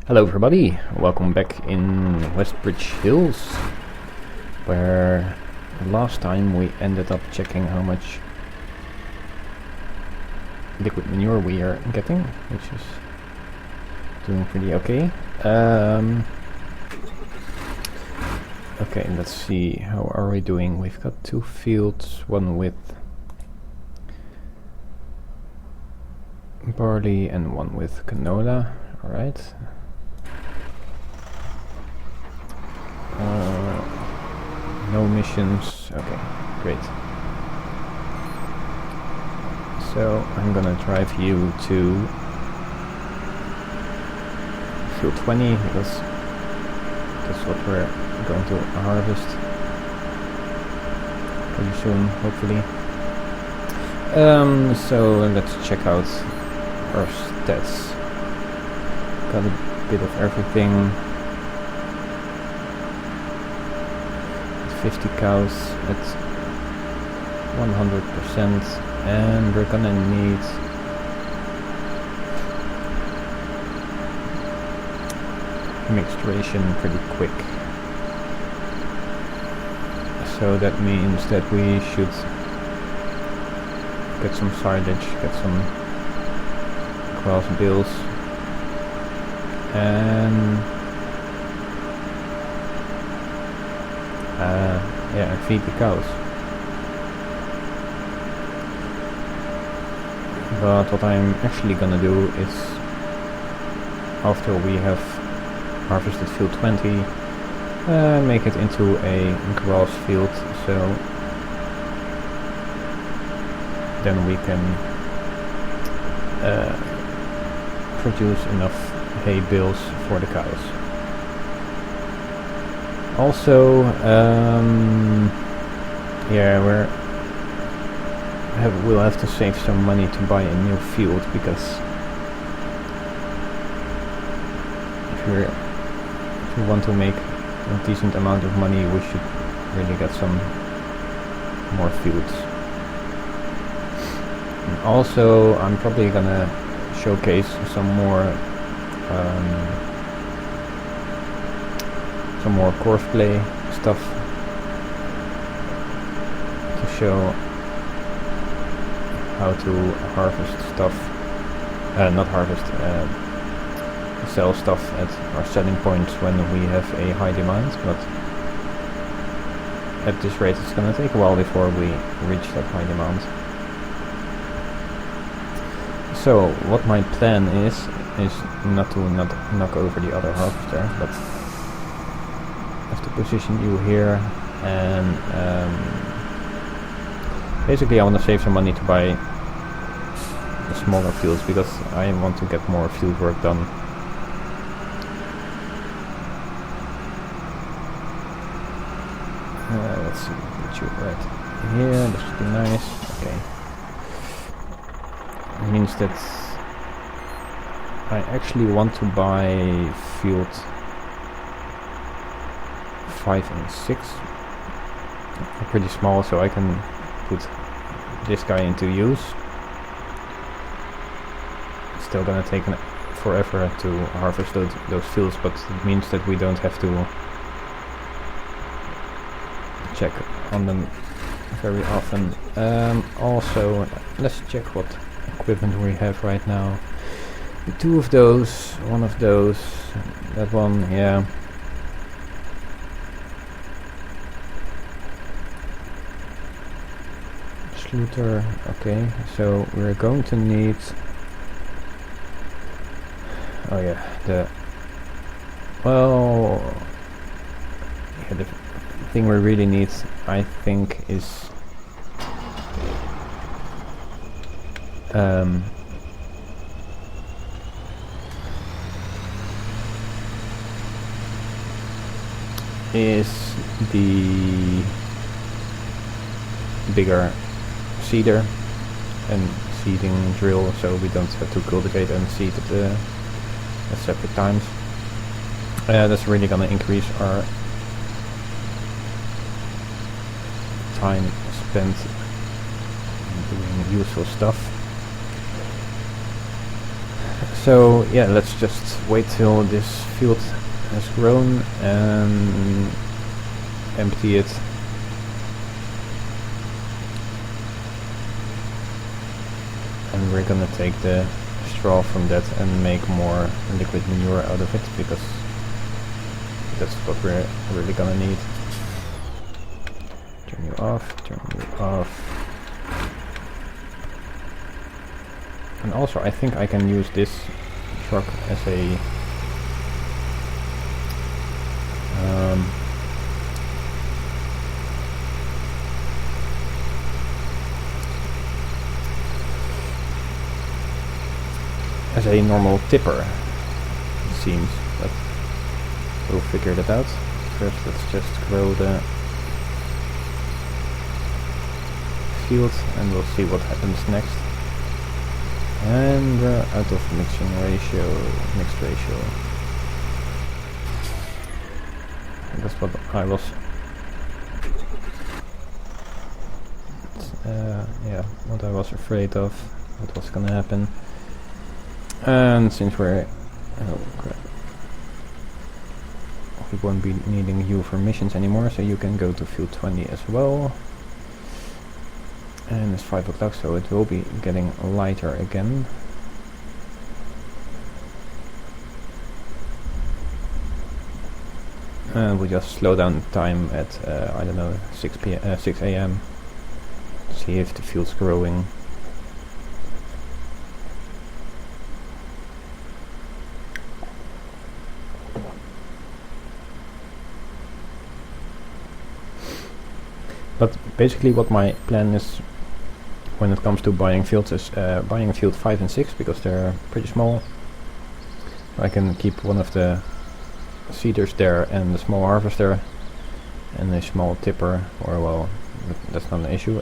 Hello everybody, welcome back in Westbridge Hills, where last time we ended up checking how much liquid manure we are getting, which is doing pretty okay. Okay, let's see, how are we doing? We've got two fields, one with barley and one with canola, alright. No missions, okay, great. So I'm gonna drive you to field 20 because that's what we're going to harvest pretty soon, hopefully. So let's check out our stats. Got a bit of everything. 50 cows at 100%, and we're gonna need mixturation pretty quick. So that means that we should get some silage, get some grass bales, and yeah, and feed the cows. But what I'm actually gonna do is, after we have harvested field 20, make it into a grass field, so then we can produce enough hay bales for the cows. Also, yeah, we'll have to save some money to buy a new field, because if we want to make a decent amount of money, we should really get some more fields. And also, I'm probably gonna showcase some more courseplay stuff to show how to harvest stuff, not harvest, sell stuff at our selling points when we have a high demand, but at this rate it's gonna take a while before we reach that high demand. So what my plan is not to knock over the other harvester, but have to position you here, and basically I want to save some money to buy the smaller fields, because I want to get more field work done. Let's see, put you right here, this should be nice. Okay. It means that I actually want to buy field 5 and 6. They're pretty small, so I can put this guy into use. It's still gonna take forever to harvest those fields, but it means that we don't have to check on them very often. Also, let's check what equipment we have right now. 2 of those, 1 of those, that one, yeah. Sluter, okay, so we're going to need, oh yeah, the thing we really need, I think, is the bigger seeder and seeding drill, so we don't have to cultivate and seed at separate times. That's really gonna increase our time spent doing useful stuff. So yeah, let's just wait till this field has grown and empty it. And we're gonna take the straw from that and make more liquid manure out of it, because that's what we're really gonna need. Turn you off, turn you off. And also I think I can use this truck as a normal tipper, it seems, but we'll figure that out. First let's just grow the field and we'll see what happens next. And out of mixed ratio. That's what I was what I was afraid of, what was gonna happen. And since we're we won't be needing you for missions anymore, so you can go to field 20 as well. And it's 5 o'clock, so it will be getting lighter again. And we just slow down time at I don't know, 6 a.m. See if the field's growing. But basically what my plan is when it comes to buying fields is buying field 5 and 6, because they're pretty small. I can keep one of the seeders there and the small harvester and a small tipper, or well, that's not an issue.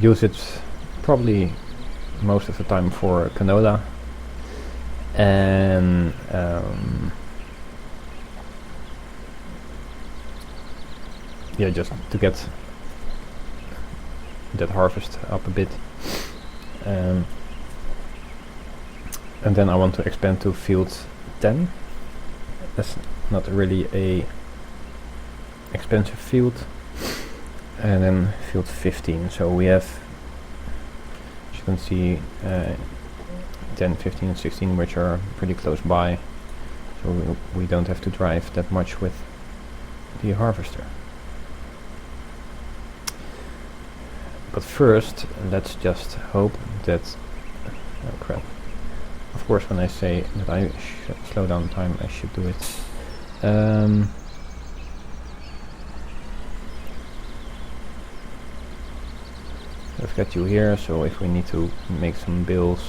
Use it probably most of the time for canola, and yeah, just to get that harvest up a bit. And then I want to expand to field 10. That's not really a expensive field. And then field 15. So we have, as you can see, 10, 15 and 16, which are pretty close by. So we don't have to drive that much with the harvester. But first, let's just hope that... oh crap. Of course, when I say that I should slow down time, I should do it. I've got you here, so if we need to make some bills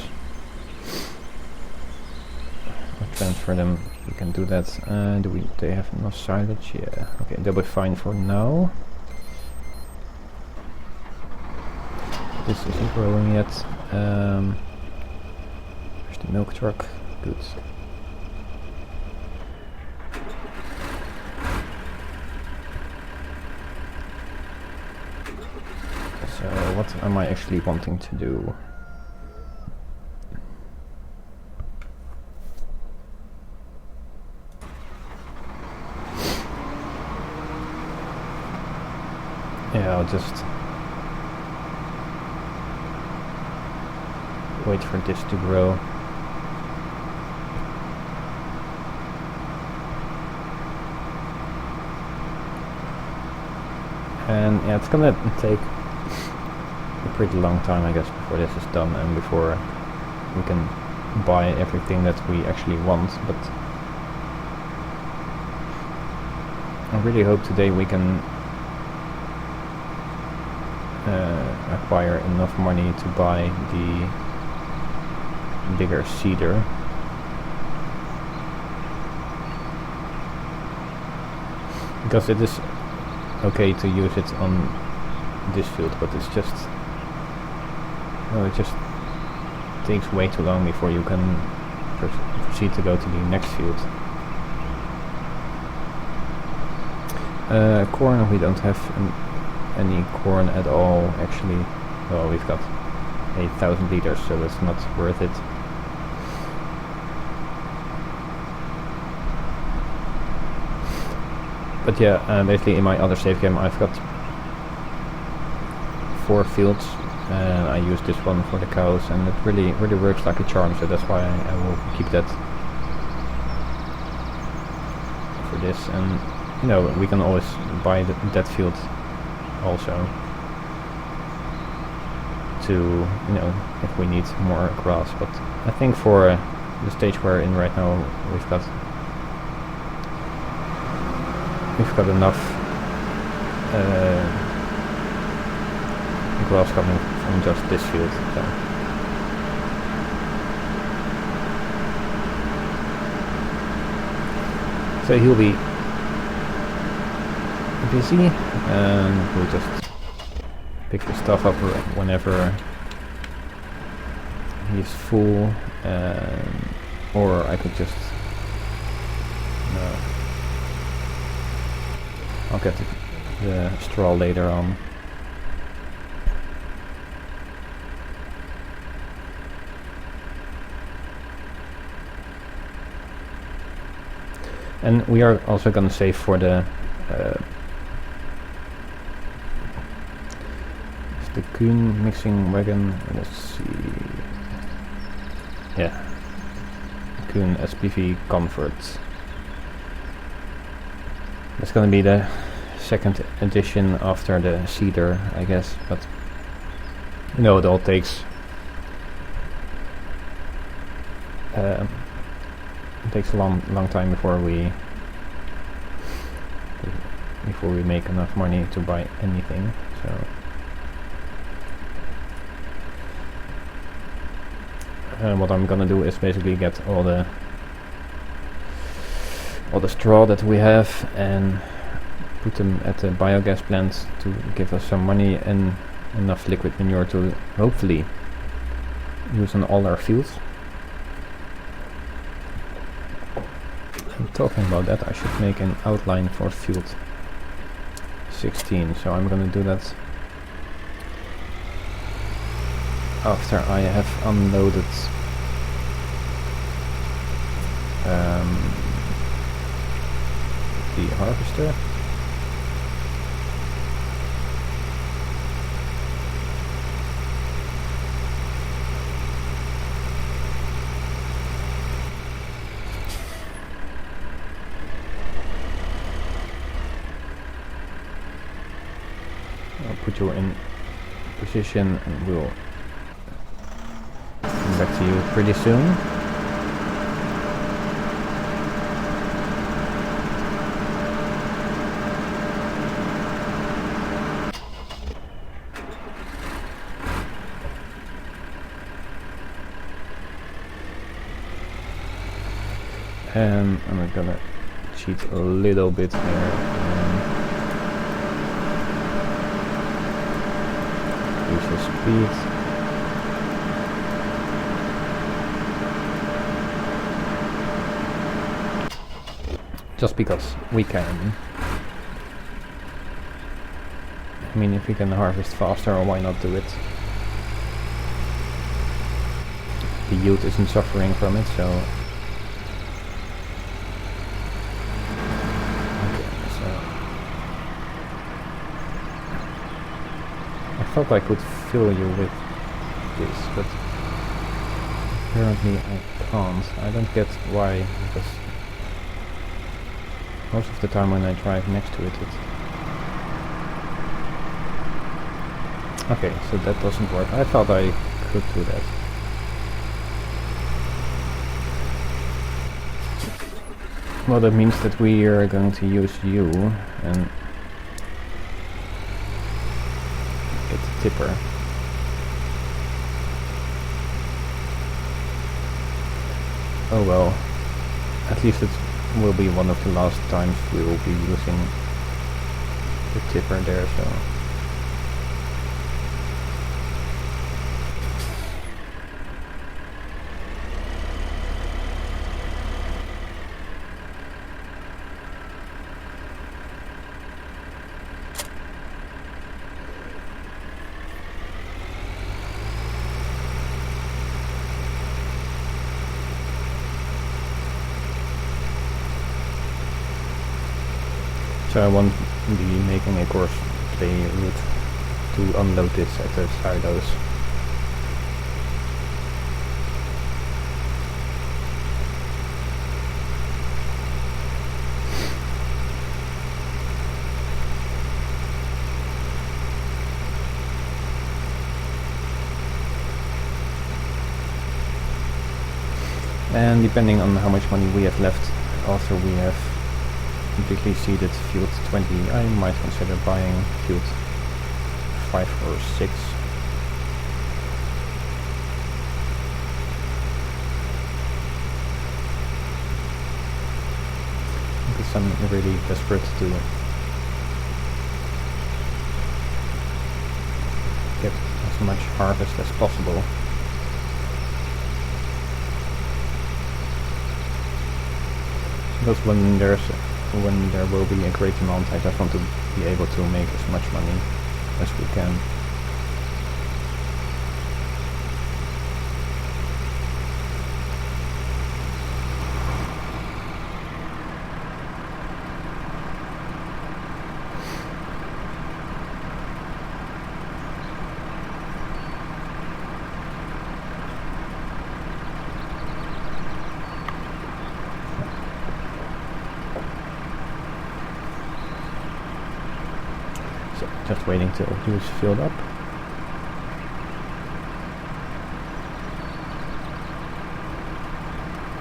or transfer them, we can do that. Do they have enough silage? Yeah, okay, they'll be fine for now. This isn't growing yet. There's the milk truck. Good. So what am I actually wanting to do? Yeah, I'll just wait for this to grow. And yeah, it's gonna take a pretty long time, I guess, before this is done and before we can buy everything that we actually want, but I really hope today we can acquire enough money to buy the bigger seeder. Because it is okay to use it on this field, but it's just... no, it just takes way too long before you can proceed to go to the next field. Corn, we don't have any corn at all, actually. Well, we've got 8,000 liters, so that's not worth it. But yeah, basically in my other save game I've got 4 fields, and I use this one for the cows, and it really works like a charm, so that's why I will keep that for this. And you know, we can always buy that field also to, you know, if we need more grass. But I think for the stage we're in right now, we've got enough grass coming from just this field. So he'll be busy, and we'll just pick the stuff up whenever he's full, or I could just I'll get the straw later on. And we are also gonna save for the Kuhn mixing wagon. Let's see. Yeah, Kuhn SPV Comfort. It's gonna be the second edition after the Cedar, I guess. But you know, it all takes a long time before we make enough money to buy anything. So what I'm gonna do is basically get all the straw that we have and put them at the biogas plant to give us some money and enough liquid manure to hopefully use on all our fields. And talking about that, I should make an outline for field 16, so I'm gonna do that after I have unloaded the harvester. I'll put you in position and we'll come back to you pretty soon. And I'm gonna cheat a little bit here. Use the speed. Just because we can. I mean, if we can harvest faster, why not do it? The yield isn't suffering from it, so. I thought I could fill you with this, but apparently I can't. I don't get why, because most of the time when I drive next to it, okay, so that doesn't work. I thought I could do that. Well, that means that we are going to use you and get the tipper. Oh well, at least it will be one of the last times we will be using the tipper there, so. So I won't be making a course play route to unload this at the silos. And depending on how much money we have left after we have completely seeded field 20, I might consider buying field 5 or 6. Because I'm really desperate to get as much harvest as possible. Because when there will be a great amount, I just want to be able to make as much money as we can. So just waiting till he's filled up.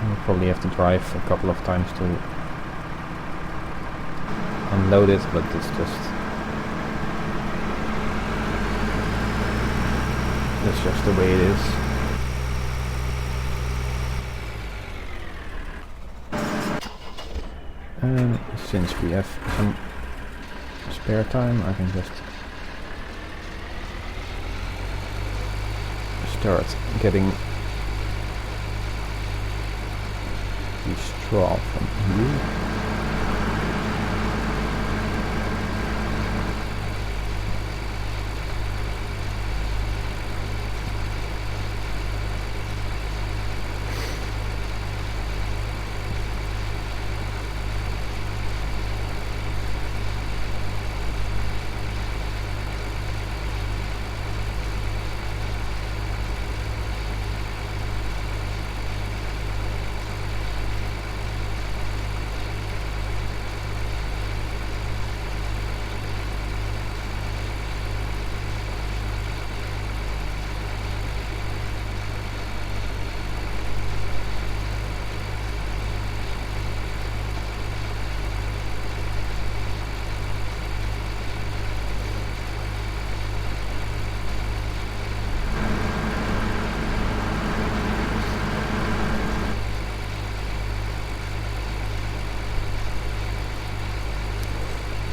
We'll probably have to drive a couple of times to unload it, but it's just the way it is. And since we have some spare time, I can just start getting the straw from here.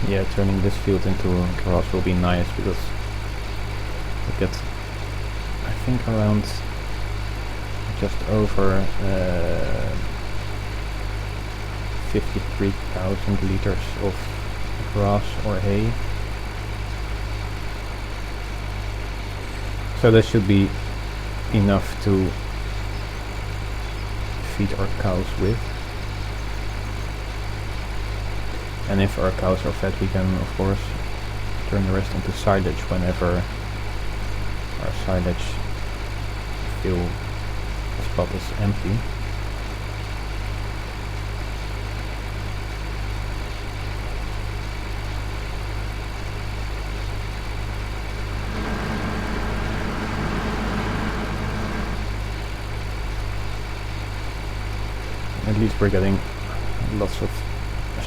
Yeah, turning this field into grass will be nice because we get, I think, around just over 53,000 liters of grass or hay. So that should be enough to feed our cows with. And if our cows are fed, we can of course turn the rest into silage whenever our silage fill spot is empty. At least we're getting lots of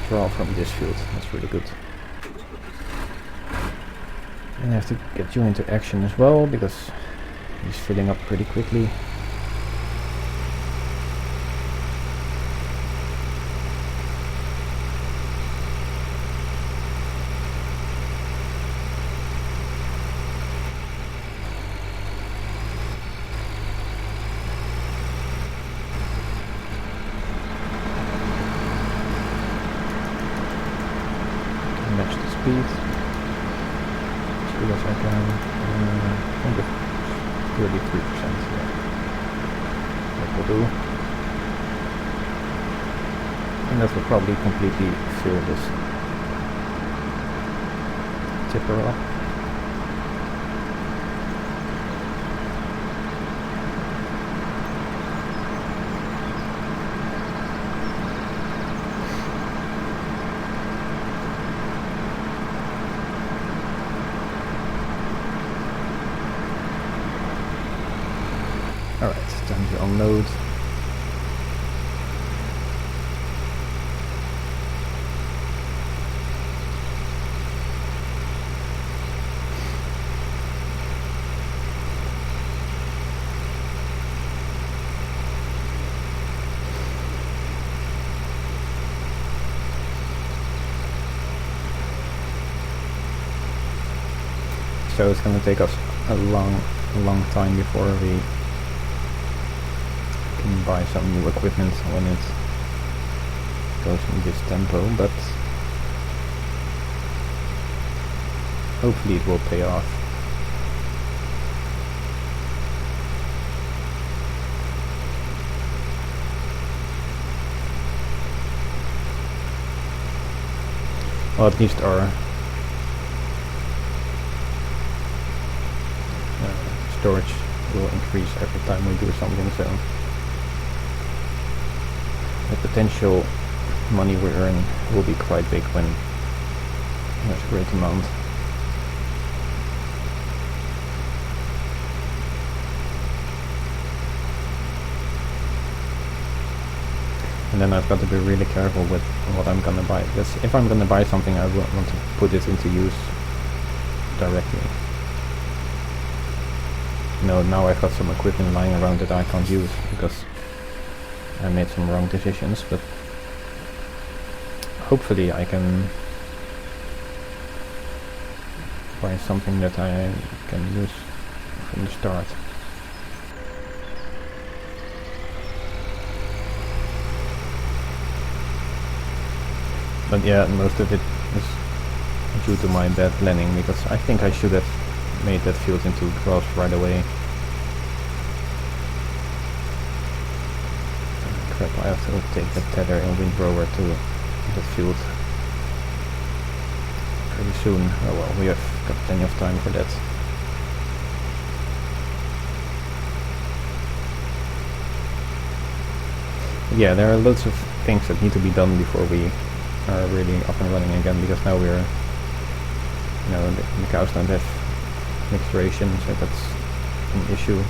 straw from this field. That's really good. And I have to get you into action as well because he's filling up pretty quickly. Match the speed as good as I can. I think it's 33%. Yeah. That will do. And that will probably completely fill this tipper up. Alright, time to unload. So it's gonna take us a long time before we can buy some new equipment when it goes in this tempo, but hopefully it will pay off. Well, at least our storage will increase every time we do something, so the potential money we earn will be quite big when there's a great amount. And then I've got to be really careful with what I'm gonna buy, because if I'm gonna buy something, I want to put it into use directly. No, now I've got some equipment lying around that I can't use because I made some wrong decisions, but hopefully I can buy something that I can use from the start. But yeah, most of it is due to my bad planning, because I think I should have made that field into grass right away. Crap, I have to take the tether and windrower to the field pretty soon. Oh well, we have got plenty of time for that. Yeah, there are loads of things that need to be done before we are really up and running again, because now we're, you know, the cows don't have mixturation, so that's an issue.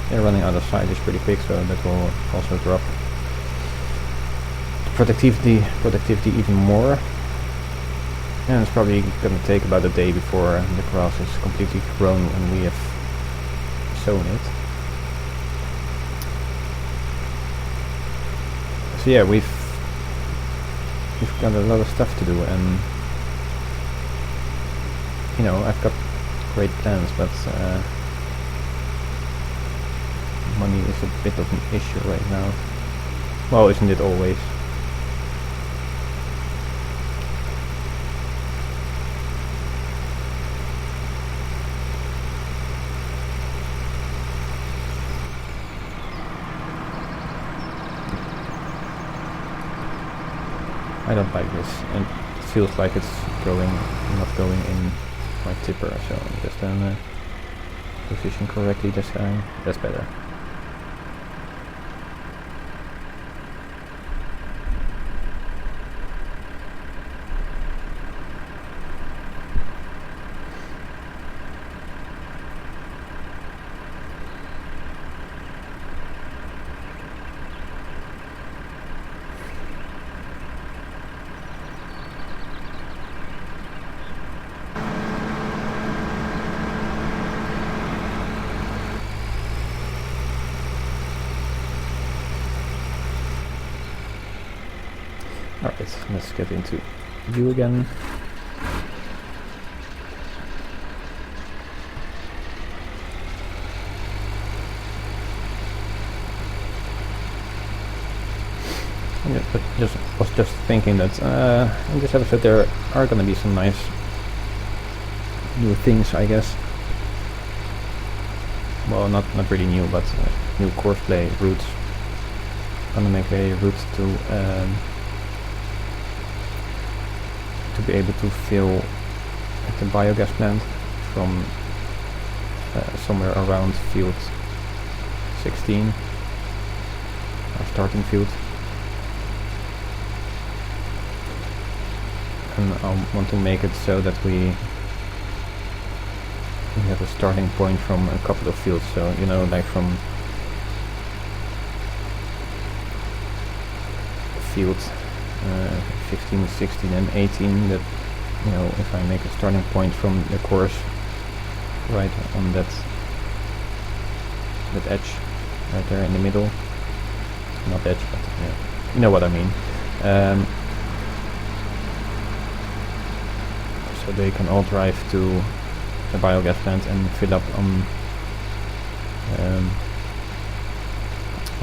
They're running out of silage pretty quick, so that will also drop productivity even more. And it's probably gonna take about a day before the grass is completely grown and we have sown it. So yeah, we've got a lot of stuff to do, and you know, I've got great plans, but money is a bit of an issue right now. Well, isn't it always? I don't like this, and it feels like it's not going in my tipper, so just position correctly this time. That's better. Alright, let's get into view again. Yeah, but was just thinking that in this episode there are gonna be some nice new things, I guess. Well, not really new, but new courseplay routes. Gonna make a route to to be able to fill at the biogas plant from somewhere around field 16, our starting field. And I want to make it so that we have a starting point from a couple of fields, so you know, like from field 15, 16 and 18, that, you know, if I make a starting point from the course right on that edge right there in the middle, not edge, but you know what I mean, so they can all drive to the biogas plant and fill up on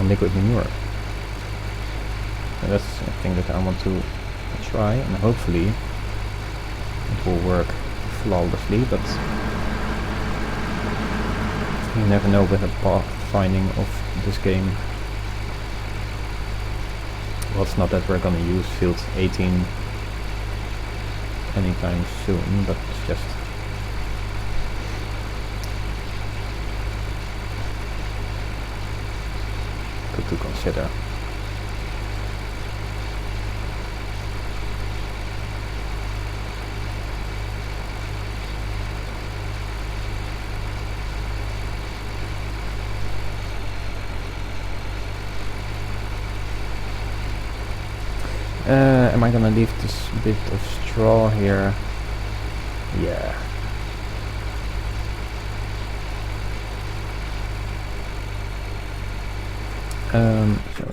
liquid manure. And that's a thing that I want to try, and hopefully it will work flawlessly, but you never know with the pathfinding of this game. Well, it's not that we're gonna use field 18 anytime soon, but it's just good to consider. Am I gonna leave this bit of straw here? Yeah. So,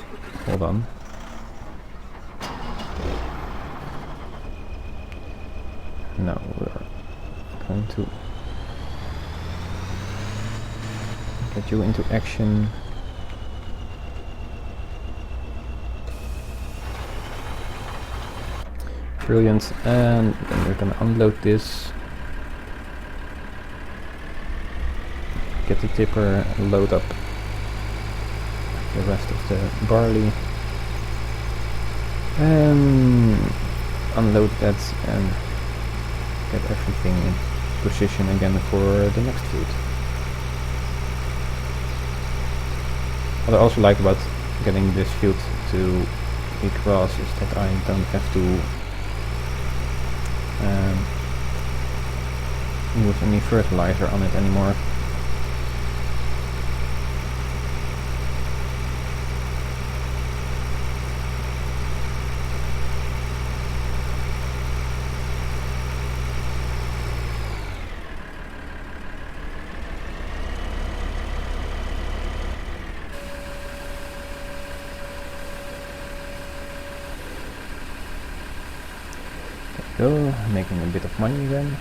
hold on. Now we're going to get you into action. Brilliant, and then we're gonna unload this, get the tipper, load up the rest of the barley, unload that and get everything in position again for the next field. What I also like about getting this field to be grass is that I don't have to use any fertilizer on it anymore. Go, making a bit of money again.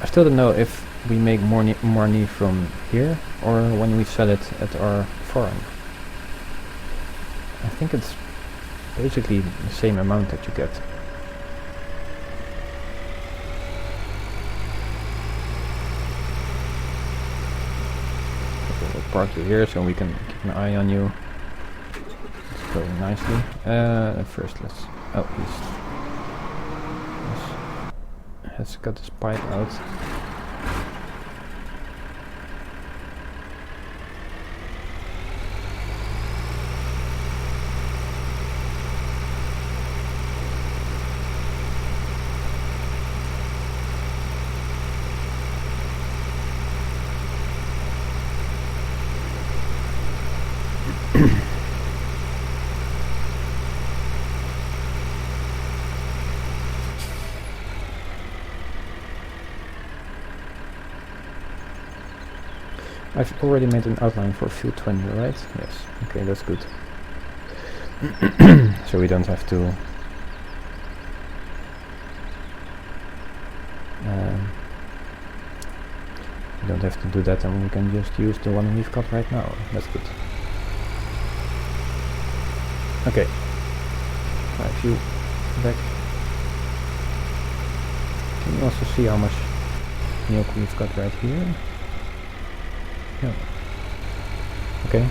I still don't know if we make more money from here or when we sell it at our farm. I think it's basically the same amount that you get. Okay, we'll park you here so we can keep an eye on you. It's going nicely. First let's... oh, has got his pipe out. I've already made an outline for field 20, right? Yes. Okay, that's good. So we don't have to do that, and we can just use the one we've got right now. That's good. Okay. Drive you back. Can you also see how much milk we've got right here? Yeah. Okay.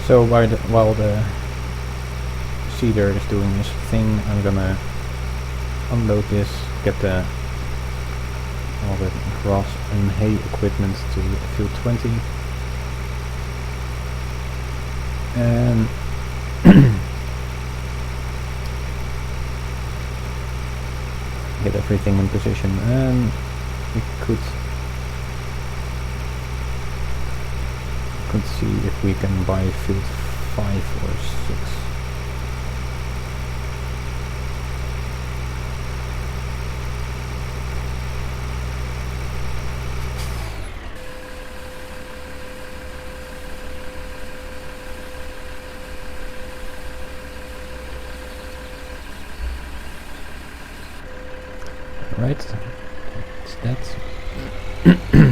So while the seeder is doing his thing, I'm gonna unload this, get all the grass and hay equipment to field 20, and get everything in position, and we could see if we can buy field 5 or 6. Right, that's that.